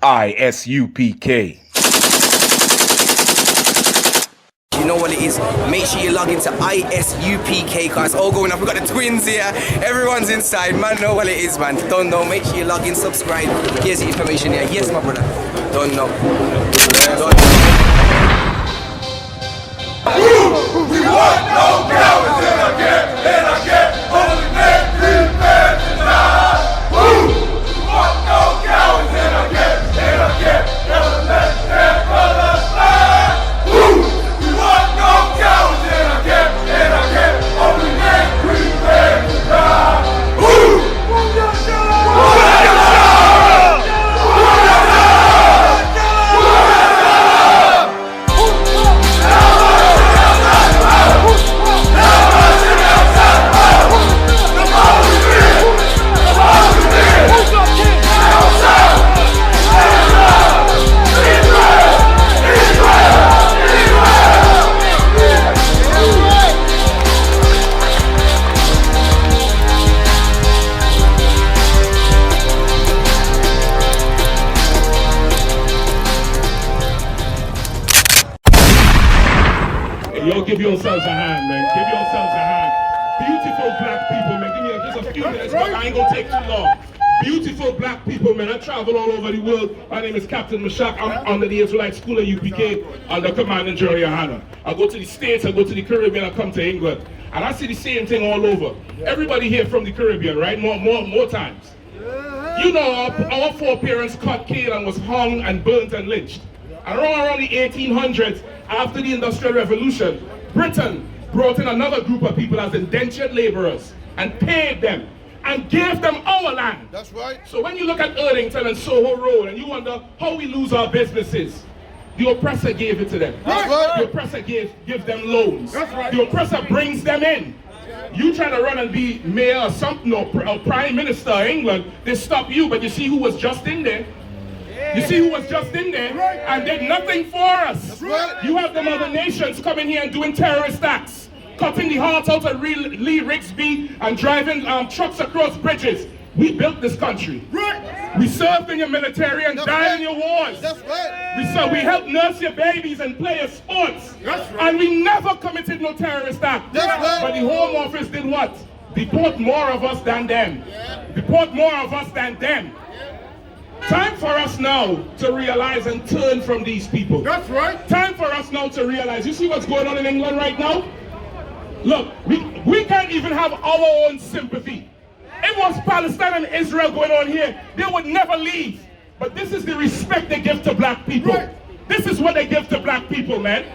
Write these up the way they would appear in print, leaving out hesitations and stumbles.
ISUPK. You know what it is, make sure you log into ISUPK, cause all going up. We got the twins here, everyone's inside, man. Know what it is, man. Don't know, make sure you log in, subscribe. Here's the information here. Yes, my brother. Don't know. Don't know. We want no cowards in our camp, only men prepare to die. We want no cowards in our camp, never let their colors fly. We want no cowards in our camp, only men prepare to die. Yo, give yourselves a hand, man. Give yourselves a hand. Beautiful black people, man. Give me just a few minutes, but I ain't gonna take too long. Beautiful black people, man. I travel all over the world. My name is Captain Mashak. I'm under the Israelite School at UPK under Commander Jerry Yohana. I go to the States, I go to the Caribbean, I come to England. And I see the same thing all over. Everybody here from the Caribbean, right? More times. You know, our foreparents cut cane and was hung and burnt and lynched. And around the 1800s, after the Industrial Revolution, Britain brought in another group of people as indentured laborers and paid them and gave them our land. That's right. So when you look at Erdington and Soho Road and you wonder how we lose our businesses, the oppressor gave it to them. That's right. The oppressor gives them loans. That's right. The oppressor brings them in. You try to run and be mayor or something or prime minister of England, they stop you, but you see who was just in there? You see who was just in there and did nothing for us. Right. You have them other nations coming here and doing terrorist acts, cutting the heart out of Lee Rigsby and driving trucks across bridges. We built this country. Right. We served in your military and died in your wars. That's right. We helped nurse your babies and play your sports. That's right. And we never committed no terrorist act. That's right. But the Home Office did what? Deport more of us than them. Deport more of us than them. Time for us now to realize and turn from these people. That's right. Time for us now to realize. You see what's going on in England right now? Look, we can't even have our own sympathy. It was Palestine and Israel going on here. They would never leave. But this is the respect they give to black people. Right. This is what they give to black people, man.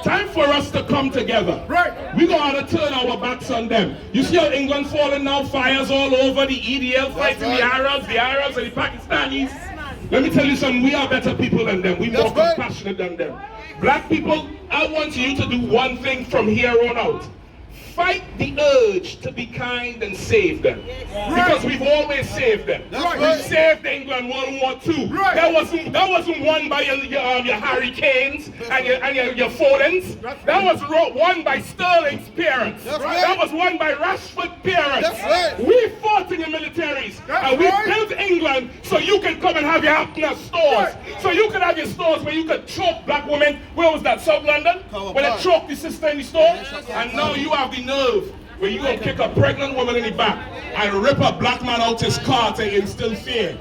Time for us to come together. Right. We're going to turn our backs on them. You see how England falling now, fires all over, the EDL fighting right. the Arabs and the Pakistanis. Let me tell you something, we are better people than them. We're more right. compassionate than them. Black people, I want you to do one thing from here on out. Fight the urge to be kind and save them. Because we've always saved them. Right. We saved England World War II. Right. That wasn't won by your Hurricanes and your Fodens. That was won by Sterling's parents. That's right. That was won by Rashford's parents. That's right. We fought in your militaries. And we built England so you can come and have your happiness stores. Right. So you could have your stores where you could choke black women. Where was that? South London? Where they choked the sister in the store? And now you have the nerve where you gonna kick a pregnant woman in the back and rip a black man out his car to instill fear.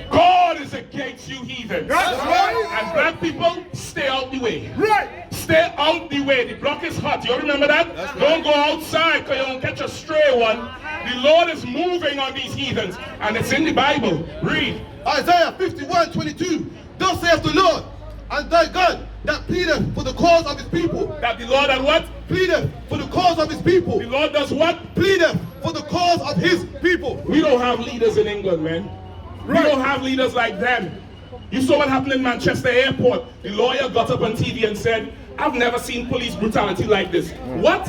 God is against you heathens. That's right. And black people, stay out the way. Right. Stay out the way. The block is hot. You remember that? That's Don't go outside because you don't catch a stray one. The Lord is moving on these heathens. And it's in the Bible. Read. Isaiah 51:22. Thus saith the Lord, and thy God that pleadeth for the cause of his people. That the Lord and what? Pleadeth for the cause of his people. The Lord does what? Pleadeth for the cause of his people. We don't have leaders in England, man. We don't have leaders like them. You saw what happened in Manchester Airport. The lawyer got up on TV and said, I've never seen police brutality like this. What?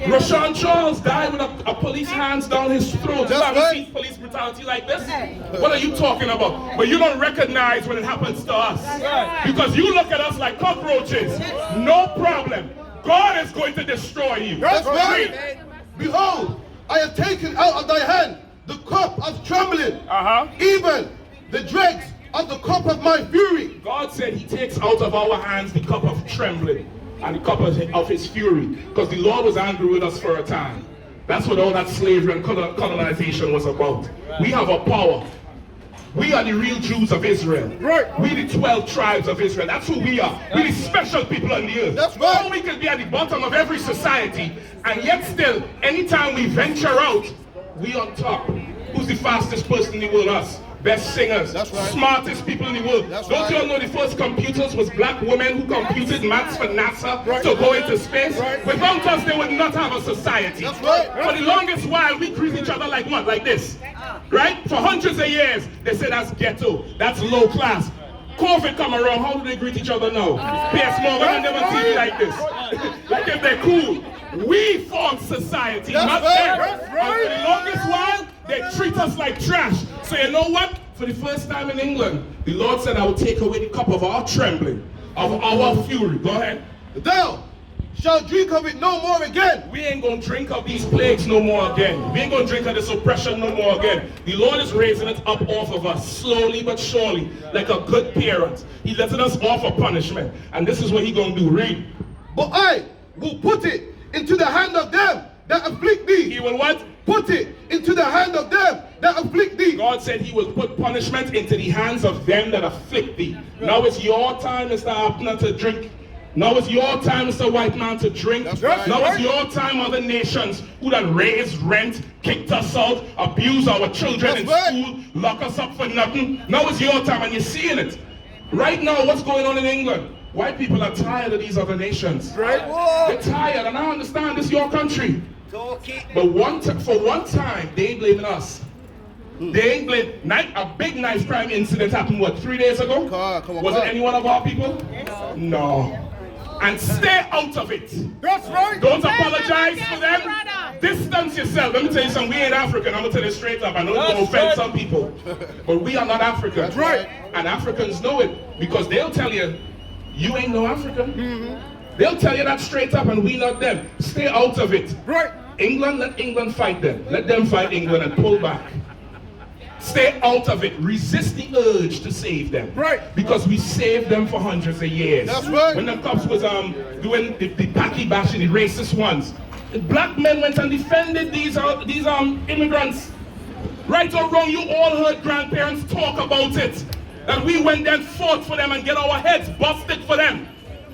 Rashawn Charles died with a police hands down his throat. You haven't seen police brutality like this? What are you talking about? But you don't recognize when it happens to us. Because you look at us like cockroaches. No problem. God is going to destroy you. That's right. Behold, I have taken out of thy hand the cup of trembling, even the dregs of the cup of my fury. God said he takes out of our hands the cup of trembling and the cup of his fury, because the Lord was angry with us for a time. That's what all that slavery and colonization was about. We have a power. We are the real Jews of Israel. Right. We the 12 tribes of Israel. That's who we are. We the special people on the earth. That's right. Or we can be at the bottom of every society, and yet still, anytime we venture out, we on top. Who's the fastest person in the world? Us. Best singers. That's right. Smartest people in the world. That's Don't right. you all know the first computers was black women who computed maths for NASA Right. to go into space? Right. Without us, they would not have a society. That's right. For the longest while, we greet each other like what? Like this. Right? For hundreds of years, they say that's ghetto, that's low class. COVID come around, how do they greet each other now? P.S. Morgan and never TV like this. Like if they're cool. We form society, That's not right. them. That's And right. for the longest while, they treat us like trash. So you know what? For the first time in England, the Lord said, I will take away the cup of our trembling, of our fury. Go ahead. Thou shalt drink of it no more again. We ain't gonna drink of these plagues no more again. We ain't gonna drink of this oppression no more again. The Lord is raising it up off of us, slowly but surely, like a good parent. He's letting us off a punishment. And this is what He's gonna do. Read. But I will put it into the hand of them that afflict thee. He will what? Put it into the hand of them that afflict thee. God said He will put punishment into the hands of them that afflict thee. Now it's your time, Mr. Abner, to drink. Now it's your time, Mr. White Man, to drink. That's right. Now it's your time, other nations who done raised rent, kicked us out, abused our children in That's right. school, lock us up for nothing. Now it's your time, and you're seeing it. Right now, what's going on in England? White people are tired of these other nations. Right? They're tired, and I understand this is your country. Talk it. But for one time, they ain't blaming us. They ain't blaming. A big knife crime incident happened, what, 3 days ago? Come on, Was it any one of our people? No. And stay out of it. That's right. Don't apologize for them. Distance yourself. Let me tell you something. We ain't African. I'm going to tell you straight up. I know it's going to offend some people. But we are not African. That's right. And Africans know it. Because they'll tell you, you ain't no African. They'll tell you that straight up, and we not them. Stay out of it. Right. England, let England fight them. Let them fight England and pull back. Stay out of it. Resist the urge to save them. Right. Because we saved them for hundreds of years. That's right. When the cops was doing the Paki bashing, the racist ones, the black men went and defended these immigrants. Right or wrong, you all heard grandparents talk about it. That we went there and fought for them and get our heads busted for them.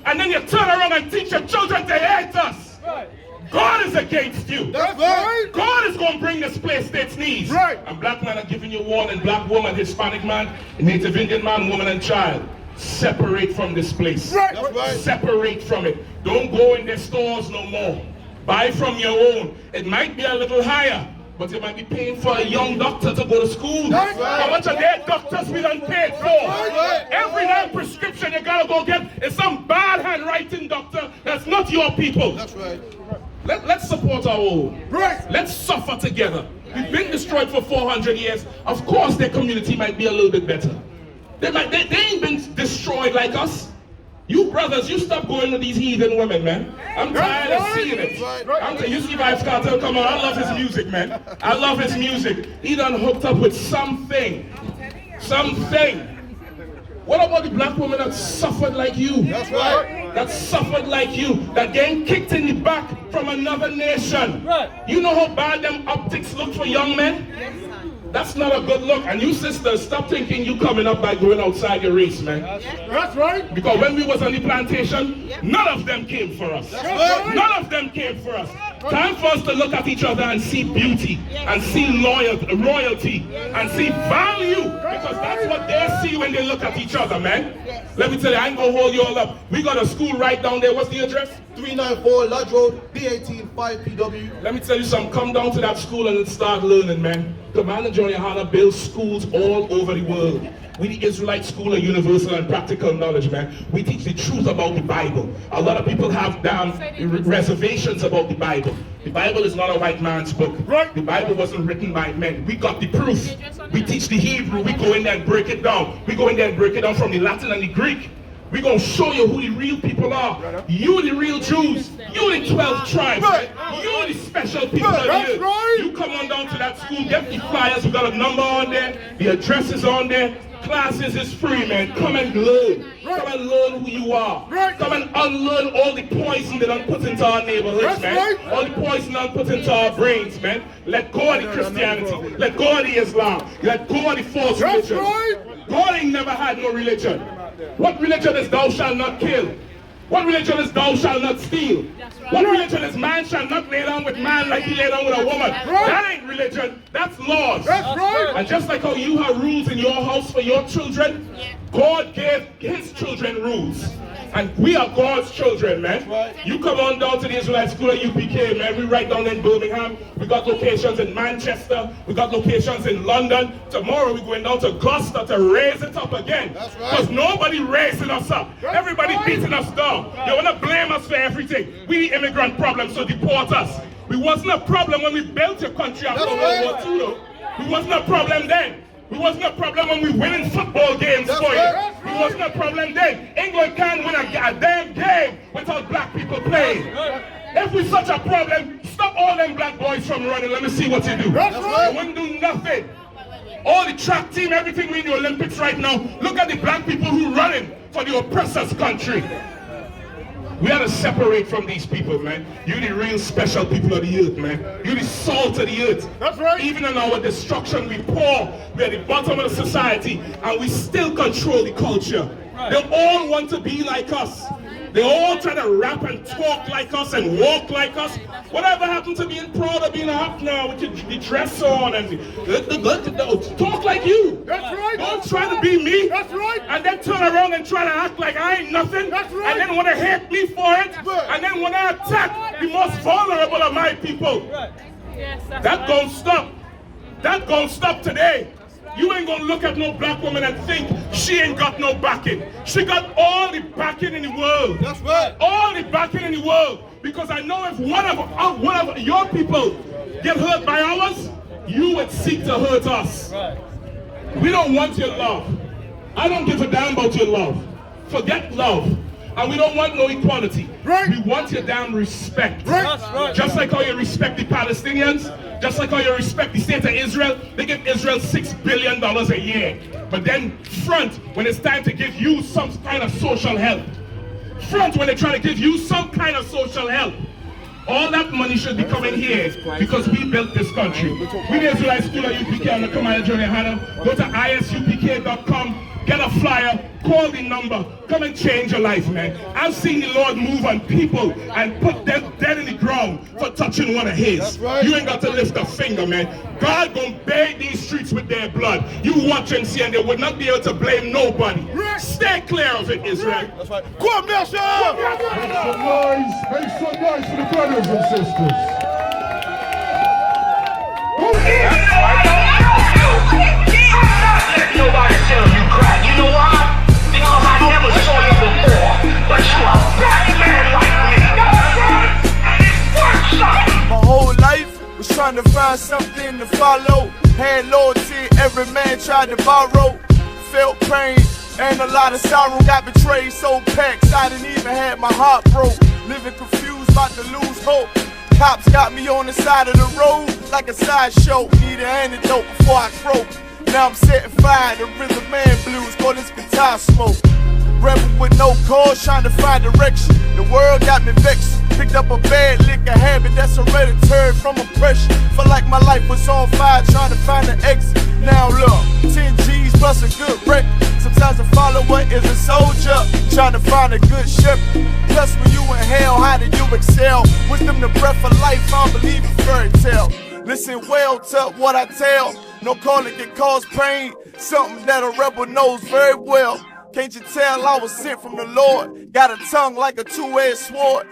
And then you turn around and teach your children to hate us. Right. God is against you. That's right. God is going to bring this place to its knees. Right. And black men are giving you warning. Black woman, Hispanic man, Native Indian man, woman and child. Separate from this place. Right. That's right. Separate from it. Don't go in their stores no more. Buy from your own. It might be a little higher, but you might be paying for a young doctor to go to school. That's right. How much of their doctors we done paid for? right. Every damn prescription you gotta go get is some bad handwriting doctor that's not your people. That's right. Let's support our own. Right. Let's suffer together. We've been destroyed for 400 years. Of course their community might be a little bit better. They ain't been destroyed like us. You brothers, you stop going with these heathen women, man. I'm tired of seeing it. I'm telling you, see Vibes Cartel, come on, I love his music, man. I love his music. He done hooked up with something. Something. What about the black women that suffered like you? That's right. That suffered like you, that getting kicked in the back from another nation. Right. You know how bad them optics look for young men? That's not a good look. And you sisters, stop thinking you coming up by going outside your race, man. That's right. Because when we was on the plantation, none of them came for us. right. None of them came for us. Time for us to look at each other and see beauty, and see royalty, and see value. Because that's what they see when they look at each other, man. Let me tell you, I ain't gonna hold you all up. We got a school right down there. What's the address? 394 Lodge Road, B18 5PW. Let me tell you something. Come down to that school and start learning, man. Command and Junior Hannah builds schools all over the world. We the Israelite School of Universal and Practical Knowledge, man. We teach the truth about the Bible. A lot of people have reservations about the Bible. The Bible is not a white man's book. Right. The Bible wasn't written by men. We got the proof. We teach the Hebrew. We go in there and break it down. We go in there and break it down from the Latin and the Greek. We're going to show you who the real people are. You the real Jews. You the 12 tribes. Right. You the special people of the That's earth. right. You come on down to that school, get the flyers. We got a number on there. The address is on there. classes is free, man. Come and learn. Come and learn who you are. Come and unlearn all the poison that I'm put into our neighborhoods, man. All the poison I'm put into our brains, man. Let go of the Christianity. Let go of the Islam. Let go of the false religion. God ain't never had no religion. What religion is thou shalt not kill? What religion is thou shalt not steal? What religion is man shall not lay down with man like he lay down with a woman? That ain't religion, that's laws. And just like how you have rules in your house for your children, God gave his children rules. And we are God's children, man. You come on down to the Israelite School at UPK, man. We right down in Birmingham. We got locations in Manchester. We got locations in London. Tomorrow we're going down to Gloucester to raise it up again. Because nobody raising us up. Everybody beating us down. They want to blame us for everything. We the immigrant problem, so deport us. We wasn't a problem when we built your country after World War II, though. We wasn't a problem then. It wasn't a problem when we winning football games for you. It wasn't a problem then. England can't win a damn game without black people playing. If we're such a problem, stop all them black boys from running. Let me see what you do. You wouldn't do nothing. All the track team, everything we in the Olympics right now, look at the black people who running for the oppressor's country. We have to separate from these people, man. You're the real special people of the earth, man. You're the salt of the earth. That's right. Even in our destruction, we pour. We're at the bottom of the society, and we still control the culture. Right. They all want to be like us. They all try to rap and talk like us and walk like us. Whatever happened to being proud of being up now with the dress on and talk like you. That's right. Don't try to be me. That's right. And then turn around and try to act like I ain't nothing. That's right. And then want to hate me for it. And then want to attack the most vulnerable of my people. Right. Yes, that gonna stop. That gonna stop today. You ain't gonna look at no black woman and think she ain't got no backing. She got all the backing in the world. That's right. All the backing in the world. Because I know if one of your people get hurt by ours, you would seek to hurt us. Right. We don't want your love. I don't give a damn about your love. Forget love. And we don't want no equality. Right. We want your damn respect. Right. Just like how you respect the Palestinians, just like how you respect the state of Israel. They give Israel $6 billion a year. But then front when it's time to give you some kind of social help. Front when they try to give you some kind of social help. All that money should be coming here because we built this country. We the Israelite School at UPK on the Commander Journey Hannah. Go to ISUPK.com. Get a flyer, call the number, come and change your life, man. I've seen the Lord move on people and put them dead in the ground for touching one of his. Right. You ain't got to lift a finger, man. God gonna bathe these streets with their blood. You watch and see, and they would not be able to blame nobody. Right. Stay clear of it, Israel. That's right. Come, Mashak! Make some noise for the brothers and sisters. Nobody tell you crack. You know why? Because I never saw you before. But you a black man like me. And it works out. My whole life was trying to find something to follow. Had loyalty, every man tried to borrow. Felt pain and a lot of sorrow. Got betrayed, so packed, I didn't even have my heart broke. Living confused, about to lose hope. Cops got me on the side of the road like a sideshow. Need an antidote before I croak. Now I'm setting fire to rhythm man blues for this guitar smoke. Rebel with no cause, trying to find direction. The world got me vexed. Picked up a bad liquor habit that's hereditary from oppression. Felt like my life was on fire, trying to find an exit. Now look, 10 G's plus a good wreck. Sometimes a follower is a soldier, trying to find a good shepherd. Plus when you in hell, how do you excel? Wisdom the breath of life, I don't believe in fairy tale. Listen well to what I tell. No calling can cause pain. Something that a rebel knows very well. Can't you tell I was sent from the Lord? Got a tongue like a two-edged sword.